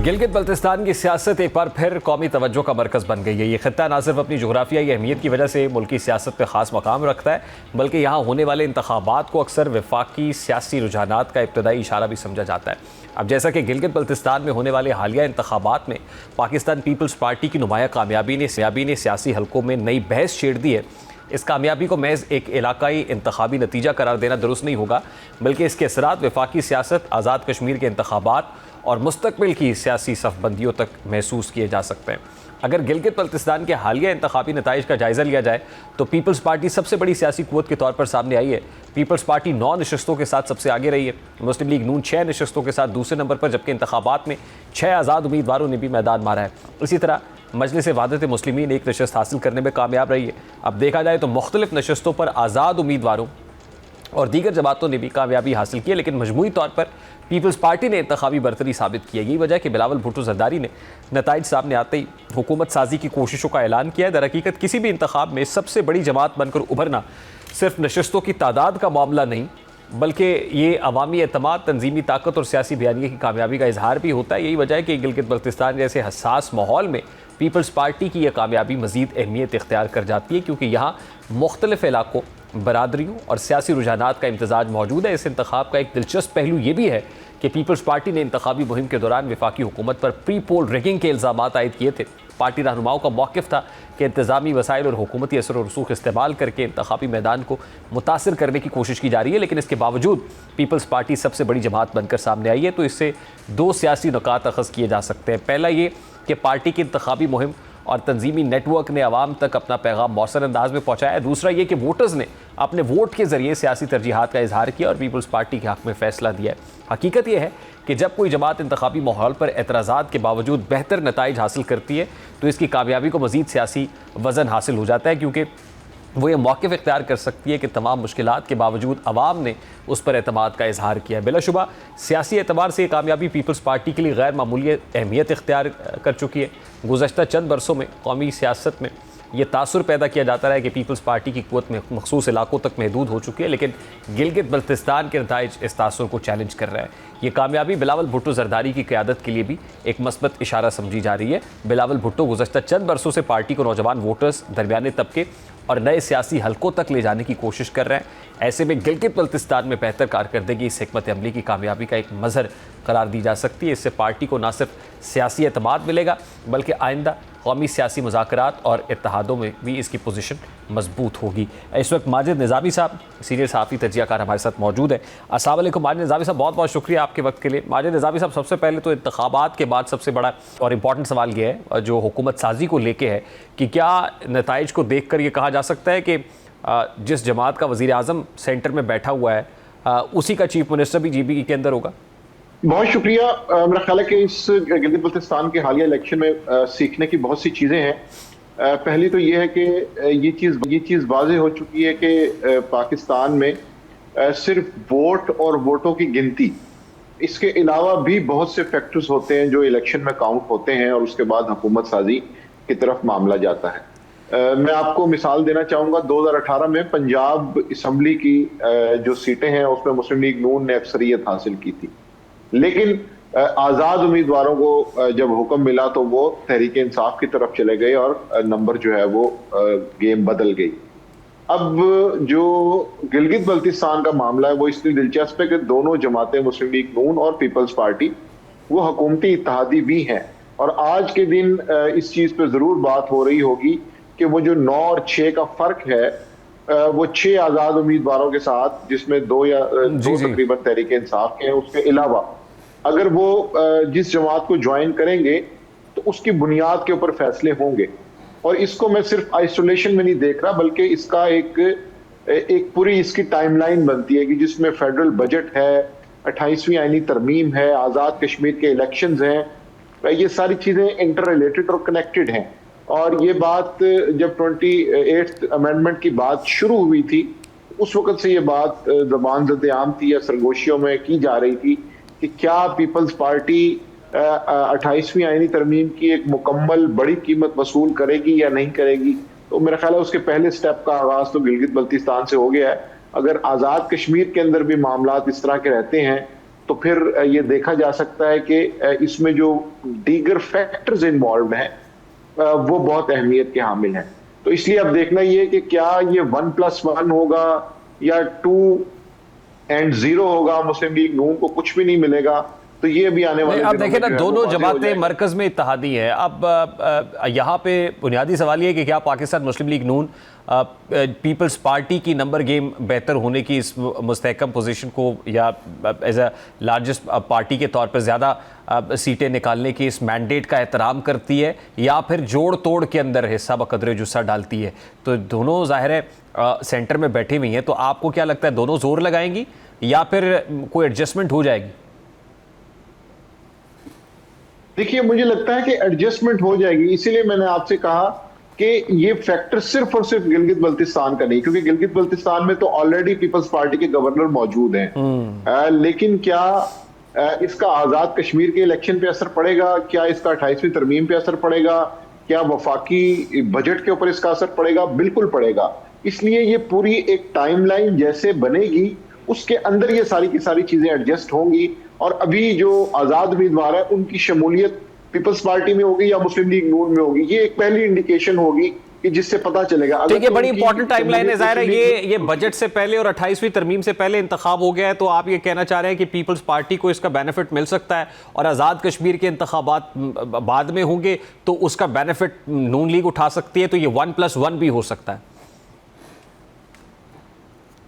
गिलगित बल्तिस्तान की सियासत एक बार फिर कौमी तवज्जो का मरकज़ बन गई है। ये खित्ता ना सिर्फ अपनी जोग्राफियाई अहमियत की वजह से मुल्की सियासत में ख़ास मकाम रखता है, बल्कि यहाँ होने वाले इंतखाबात को अक्सर वफाकी सियासी रुझानात का इब्तदाई इशारा भी समझा जाता है। अब जैसा कि गिलगित बल्तिस्तान में होने वाले हालिया इंतखाबात में पाकिस्तान पीपल्स पार्टी की नुमाया कामयाबी ने सियासी हलकों में नई बहस छेड़ दी है। इस कामयाबी को महज एक इलाकाई इंतखाबी नतीजा करार देना दुरुस्त नहीं होगा, बल्कि इसके असरात वफाकी सियासत, आज़ाद कश्मीर के इंतखाबात और मुस्तकबिल की सियासी सफ़बंदियों तक महसूस किए जा सकते हैं। अगर गिलगित बल्तिस्तान के हालिया इंतखाबी नताइज का जायज़ा लिया जाए तो पीपल्स पार्टी सबसे बड़ी सियासी क़ुव्वत के तौर पर सामने आई है। पीपल्स पार्टी 9 नशस्तों के साथ सबसे आगे रही है। मुस्लिम लीग नून 6 नशस्तों के साथ दूसरे नंबर पर, जबकि इंतखाबात में 6 आज़ाद उम्मीदवारों ने भी मैदान मारा है। इसी तरह मजलिस वहदत मुस्लिमीन एक नशस्त हासिल करने में कामयाब रही है। अब देखा जाए तो मुख्तलिफ नशस्तों पर आज़ाद उम्मीदवारों और दीगर जमातों ने भी कामयाबी हासिल की है, लेकिन मजमूई तौर पर पीपल्स पार्टी ने इंतखाबी बरतरी साबित की है। यही वजह है कि बिलावल भुट्टो जरदारी ने नताइज सामने आते ही हुकूमत साजी की कोशिशों का ऐलान किया है। दरहकीकत किसी भी इंतखाब में सबसे बड़ी जमात बनकर उभरना सिर्फ नशस्तों की तादाद का मामला नहीं, बल्कि ये अवामी एतमाद, तंजीमी ताकत और सियासी बयानिए की कामयाबी का इजहार भी होता है। यही वजह है कि गिलगित बल्तिस्तान जैसे हसास माहौल में पीपल्स पार्टी की यह कामयाबी मज़ीद अहमियत इख्तियार कर जाती है, क्योंकि यहाँ मुख्तलिफ इलाकों, बरादरियों और सियासी रुझानात का इम्तजाज मौजूद है। इस इंतखाब का एक दिलचस्प पहलू ये भी है कि पीपल्स पार्टी ने इंतखाबी मुहिम के दौरान वफाकी हुकूमत पर प्री पोल रिगिंग के इल्ज़ाम आयद किए थे। पार्टी रहनुमाओं का मौक़िफ़ था कि इंतज़ामी वसाइल और हुकूमती असर और रसूख इस्तेमाल करके इंतखाबी मैदान को मुतासिर करने की कोशिश की जा रही है, लेकिन इसके बावजूद पीपल्स पार्टी सबसे बड़ी जमात बनकर सामने आई है। तो इससे 2 सियासी नुकात अख़ज़ किए जा सकते हैं। पहला ये कि पार्टी की इंतखाबी मुहिम और तंजीमी नेटवर्क ने आवाम तक अपना पैगाम मौसर अंदाज में पहुँचाया है। दूसरा ये कि वोटर्स ने अपने वोट के ज़रिए सियासी तरजीहात का इजहार किया और पीपल्स पार्टी के हक़ में फ़ैसला दिया है। हकीकत यह है कि जब कोई जमात इंतखाबी माहौल पर एतराज़ात के बावजूद बेहतर नताइज हासिल करती है तो इसकी कामयाबी को मज़ीद सियासी वज़न हासिल हो जाता है, क्योंकि वो ये मौक़िफ़ इख्तियार कर सकती है कि तमाम मुश्किलात के बावजूद अवाम ने उस पर एतमाद का इजहार किया है। बिलाशुबा सियासी एतबार से ये कामयाबी पीपल्स पार्टी के लिए गैर मामूली अहमियत इख्तियार कर चुकी है। गुज़श्ता चंद बरसों में कौमी सियासत में ये तासुर पैदा किया जाता रहा है कि पीपल्स पार्टी की क़ुव्वत में मखसूस इलाकों तक महदूद हो चुकी है, लेकिन गिलगित बल्तिस्तान के नताइज इस तासुर को चैलेंज कर रहा है। ये कामयाबी बिलावल भुट्टो जरदारी की क़यादत के लिए भी एक मस्बत इशारा समझी जा रही है। बिलावल भुट्टो गुज़श्ता चंद बरसों से पार्टी को नौजवान वोटर्स, दरमियाने तबके और नए सियासी हलकों तक ले जाने की कोशिश कर रहे हैं। ऐसे में गिलगित बल्तिस्तान में बेहतर कारकर्दगी इस हिकमत अमली की कामयाबी का एक मज़हर करार दी जा सकती है। इससे पार्टी को न सिर्फ सियासी एतमाद मिलेगा, बल्कि आइंदा कौमी सियासी मुज़ाकरात और इत्तेहादों में भी इसकी पोजीशन मजबूत होगी। इस वक्त माजिद निज़ामी साहब, सीनियर सहाफ़ी तजियाकार, हमारे साथ मौजूद है। अस्सलाम वालेकुम माजिद निज़ामी साहब, बहुत बहुत शुक्रिया आपके वक्त के लिए। माजिद निज़ामी साहब, सबसे पहले तो इंतखाबात के बाद सबसे बड़ा और इम्पॉर्टेंट सवाल ये है जो हुकूमत साजी को लेके है कि क्या नताइज को देख कर ये कहा जा सकता है कि जिस जमात का वज़ीर आज़म सेंटर में बैठा हुआ है उसी का चीफ मिनिस्टर भी जीबी के अंदर होगा? बहुत शुक्रिया। मेरा ख्याल है कि इस गिलगित बल्तिस्तान के हालिया इलेक्शन में सीखने की बहुत सी चीज़ें हैं। पहली तो ये है कि ये चीज़ वाज़ेह हो चुकी है कि पाकिस्तान में सिर्फ वोट और वोटों की गिनती, इसके अलावा भी बहुत से फैक्टर्स होते हैं जो इलेक्शन में काउंट होते हैं और उसके बाद हुकूमत साजी की तरफ मामला जाता है। मैं आपको मिसाल देना चाहूँगा, 2018 में पंजाब असम्बली की जो सीटें हैं उसमें मुस्लिम लीग नून ने अक्सरियत हासिल की थी, लेकिन आज़ाद उम्मीदवारों को जब हुक्म मिला तो वो तहरीक इंसाफ की तरफ चले गए और नंबर जो है वो गेम बदल गई। अब जो गिलगित बल्तिस्तान का मामला है वो इसलिए दिलचस्प है कि दोनों जमातें, मुस्लिम लीग नून और पीपल्स पार्टी, वो हुकूमती इत्तेहादी भी हैं। और आज के दिन इस चीज़ पे ज़रूर बात हो रही होगी कि वो जो 9 और 6 का फ़र्क है वो 6 आज़ाद उम्मीदवारों के साथ, जिसमें 2 तकरीबन तहरीक इंसाफ के हैं, उसके अलावा अगर वो जिस जमात को ज्वाइन करेंगे तो उसकी बुनियाद के ऊपर फैसले होंगे। और इसको मैं सिर्फ आइसोलेशन में नहीं देख रहा, बल्कि इसका एक पूरी इसकी टाइमलाइन बनती है कि जिसमें फेडरल बजट है, 28वीं आईनी तरमीम है, आज़ाद कश्मीर के इलेक्शंस हैं, ये सारी चीज़ें इंटर रिलेटेड और कनेक्टेड हैं। और ये बात जब 28th अमेंडमेंट की बात शुरू हुई थी उस वक्त से ये बात ज़बान ज़द-ए-आम थी या सरगोशियों में की जा रही थी कि क्या पीपल्स पार्टी 28वीं आईनी तरमीम की एक मुकम्मल बड़ी कीमत वसूल करेगी या नहीं करेगी। तो मेरा ख्याल है उसके पहले स्टेप का आगाज़ तो गिलगित बल्तिस्तान से हो गया है। अगर आज़ाद कश्मीर के अंदर भी मामलात इस तरह के रहते हैं तो फिर ये देखा जा सकता है कि इसमें जो दीगर फैक्टर्स इन्वॉल्व हैं वो बहुत अहमियत के हामिल हैं। तो इसलिए अब देखना ये है कि क्या ये 1+1 होगा या 2-0 होगा, मुस्लिम लीग नून को कुछ भी नहीं मिलेगा। तो ये अभी आने वाले अब देखिए ना, दोनों वाज़ेह हो जमातें जाएगा। मरकज में इत्तेहादी हैं। अब यहाँ पे बुनियादी सवाल ये है कि क्या पाकिस्तान मुस्लिम लीग नून पीपल्स पार्टी की नंबर गेम बेहतर होने की इस मुस्तहकम पोजीशन को या एज अ लार्जेस्ट पार्टी के तौर पर ज़्यादा सीटें निकालने की इस मैंडेट का एहतराम करती है, या फिर जोड़ तोड़ के अंदर हिस्सा बकदरे जुस्सा डालती है? तो दोनों ज़ाहिर है सेंटर में बैठी हुई हैं, तो आपको क्या लगता है दोनों जोर लगाएंगी या फिर कोई एडजस्टमेंट हो जाएगी? देखिए, मुझे लगता है कि एडजस्टमेंट हो जाएगी। इसीलिए मैंने आपसे कहा कि ये फैक्टर सिर्फ और सिर्फ गिलगित बल्तिस्तान का नहीं, क्योंकि गिलगित बल्तिस्तान में तो ऑलरेडी पीपल्स पार्टी के गवर्नर मौजूद हैं। लेकिन क्या इसका आजाद कश्मीर के इलेक्शन पे असर पड़ेगा? क्या इसका 28वीं तरमीम पे असर पड़ेगा? क्या वफाकी बजट के ऊपर इसका असर पड़ेगा? बिल्कुल पड़ेगा। इसलिए ये पूरी एक टाइमलाइन जैसे बनेगी, उसके अंदर ये सारी की सारी चीजें एडजस्ट होंगी। और अभी जो आजाद उम्मीदवार है उनकी शमूलियत पीपल्स पार्टी में होगी या मुस्लिम लीग नून में होगी, ये एक पहली इंडिकेशन होगी कि जिससे पता चलेगा। ठीक है, बड़ी इंपॉर्टेंट टाइमलाइन है। जाहिर है ये बजट से पहले और 28वीं तरमीम से पहले इंतखाब हो गया है, तो आप ये कहना चाह रहे हैं कि पीपल्स पार्टी को इसका बेनिफिट मिल सकता है और आज़ाद कश्मीर के इंतखाबात बाद में होंगे तो उसका बेनिफिट नून लीग उठा सकती है, तो ये 1+1 भी हो सकता है?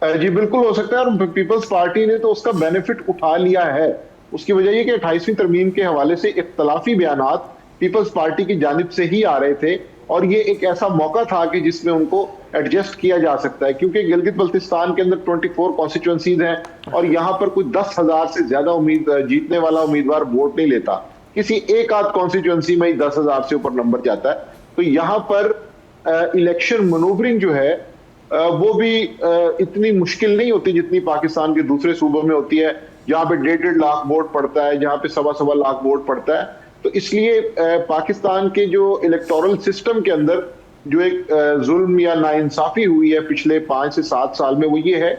जी बिल्कुल हो सकता है, और पीपल्स पार्टी ने तो उसका बेनिफिट उठा लिया है। उसकी वजह ये कि 28वीं तरमीम के हवाले से इख्तलाफी बयानात पीपल्स पार्टी की जानिब से ही आ रहे थे, और ये एक ऐसा मौका था कि जिसमें उनको एडजस्ट किया जा सकता है, क्योंकि गिलगित बल्तिस्तान के अंदर 24 कॉन्स्टिट्यूंसीज हैं और यहाँ पर कोई 10,000 से ज्यादा जीतने वाला उम्मीदवार वोट नहीं लेता। किसी एक आध कॉन्स्टिट्यूंसी में ही 10,000 से ऊपर नंबर जाता है। तो यहाँ पर इलेक्शन मनूवरिंग जो है वो भी इतनी मुश्किल नहीं होती जितनी पाकिस्तान के दूसरे सूबों में होती है, जहां पे 1.5 लाख वोट पड़ता है, जहां पे 1.25 लाख वोट पड़ता है। तो इसलिए पाकिस्तान के जो इलेक्टोरल सिस्टम के अंदर जो एक जुल्म या नाइंसाफी हुई है पिछले 5 से 7 साल में, वो ये है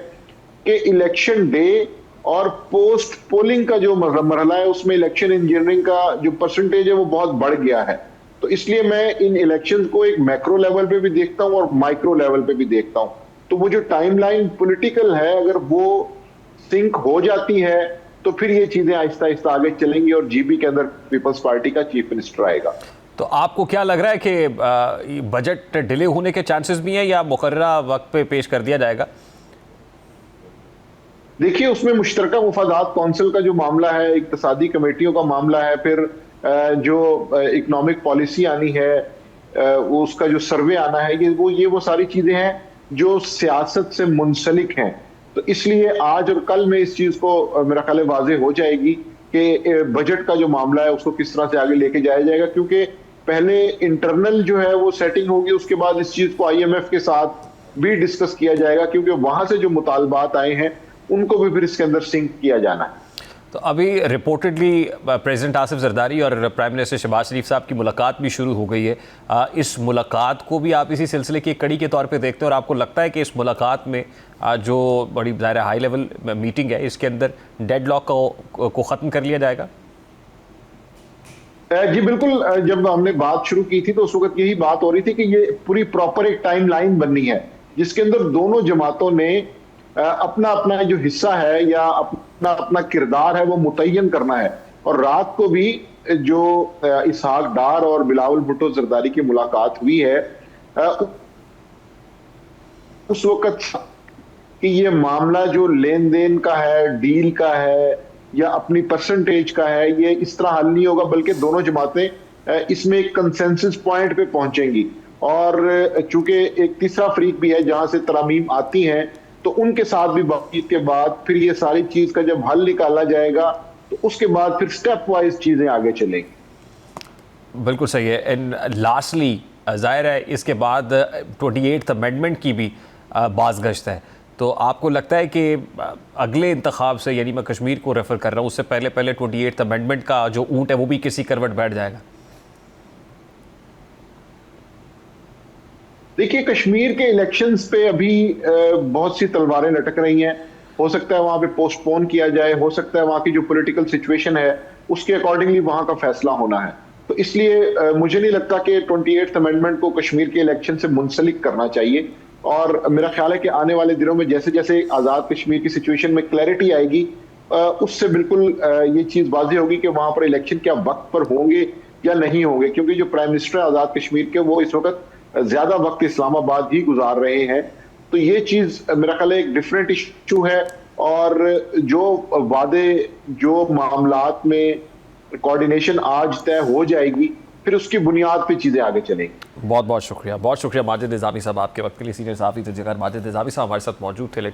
कि इलेक्शन डे और पोस्ट पोलिंग का जो मरहला है उसमें इलेक्शन इंजीनियरिंग का जो परसेंटेज है वो बहुत बढ़ गया है। तो इसलिए मैं इन इलेक्शंस को एक मैक्रो लेवल पे भी देखता हूं और माइक्रो लेवल पे भी देखता हूं। तो वो जो टाइमलाइन पॉलिटिकल है, अगर वो सिंक हो जाती है तो फिर ये चीजें आहिस्ता आहिस्ता आगे चलेंगी और जीबी के अंदर पीपल्स पार्टी का चीफ मिनिस्टर आएगा। तो आपको क्या लग रहा है कि बजट डिले होने के चांसेस भी हैं या मुकर्ररा वक्त पे पेश कर दिया जाएगा? देखिए, उसमें मुश्तरका मुफादात कौंसिल का जो मामला है, इक्तिसादी कमेटियों का मामला है, फिर जो इकोनॉमिक पॉलिसी आनी है, उसका जो सर्वे आना है, ये वो सारी चीजें हैं जो सियासत से मुंसलिक हैं। तो इसलिए आज और कल में इस चीज को मेरा ख्याल है वाज़ेह हो जाएगी कि बजट का जो मामला है उसको किस तरह से आगे लेके जाया जाएगा, क्योंकि पहले इंटरनल जो है वो सेटिंग होगी, उसके बाद इस चीज को IMF के साथ भी डिस्कस किया जाएगा, क्योंकि वहां से जो मुतालबात आए हैं उनको भी फिर इसके अंदर सिंक किया जाना है। तो अभी रिपोर्टेडली प्रेसिडेंट आसिफ जरदारी और प्राइम मिनिस्टर शहबाज शरीफ साहब की मुलाकात भी शुरू हो गई है। इस मुलाकात को भी आप इसी सिलसिले की एक कड़ी के तौर पे देखते हैं, और आपको लगता है कि इस मुलाकात में जो बड़ी ज़ाहिर हाई लेवल मीटिंग है इसके अंदर डेडलॉक को ख़त्म कर लिया जाएगा? जी बिल्कुल। जब हमने बात शुरू की थी तो उस वक्त यही बात हो रही थी कि ये पूरी प्रॉपर एक टाइम लाइन बननी है जिसके अंदर दोनों जमातों ने अपना अपना जो हिस्सा है या अपना अपना किरदार है वो मुतय्यन करना है। और रात को भी जो इसहाक डार और बिलावल भुट्टो जरदारी की मुलाकात हुई है, उस वक्त कि ये मामला जो लेन देन का है, डील का है या अपनी परसेंटेज का है, ये इस तरह हल नहीं होगा, बल्कि दोनों जमातें इसमें एक कंसेंसस पॉइंट पे पहुंचेंगी। और चूंकि एक तीसरा फरीक भी है जहां से तरामीम आती हैं, तो उनके साथ भी बातचीत के बाद फिर ये सारी चीज का जब हल निकाला जाएगा तो उसके बाद फिर स्टेप वाइज चीजें आगे चलेंगी। बिल्कुल सही है। एंड लास्टली जाहिर है इसके बाद 28th अमेंडमेंट की भी बाज़गश्त है, तो आपको लगता है कि अगले इंतखाब से, यानी मैं कश्मीर को रेफर कर रहा हूँ, उससे पहले पहले 28th अमेंडमेंट का जो ऊंट है वो भी किसी करवट बैठ जाएगा? देखिए, कश्मीर के इलेक्शंस पे अभी बहुत सी तलवारें लटक रही हैं। हो सकता है वहां पे पोस्टपोन किया जाए, हो सकता है वहां की जो पॉलिटिकल सिचुएशन है उसके अकॉर्डिंगली वहां का फैसला होना है। तो इसलिए मुझे नहीं लगता कि 28th अमेंडमेंट को कश्मीर के इलेक्शन से मुंसलिक करना चाहिए। और मेरा ख्याल है कि आने वाले दिनों में जैसे जैसे आज़ाद कश्मीर की सिचुएशन में क्लैरिटी आएगी, उससे बिल्कुल ये चीज़ वाज़ेह होगी कि वहां पर इलेक्शन क्या वक्त पर होंगे या नहीं होंगे। क्योंकि जो प्राइम मिनिस्टर आज़ाद कश्मीर के, वो इस वक्त ज़्यादा वक्त इस्लामाबाद ही गुजार रहे हैं। तो ये चीज़ मेरा ख्याल है एक डिफरेंट इशू है। और जो वादे, जो मामलात में कोऑर्डिनेशन आज तय हो जाएगी, फिर उसकी बुनियाद पे चीज़ें आगे चलेंगी। बहुत शुक्रिया माजिद निज़ामी साहब, आपके वक्त के लिए। सीनियर सहाफ़ी तजज़ियाकार माजिद निज़ामी साहब हमारे साथ मौजूद थे।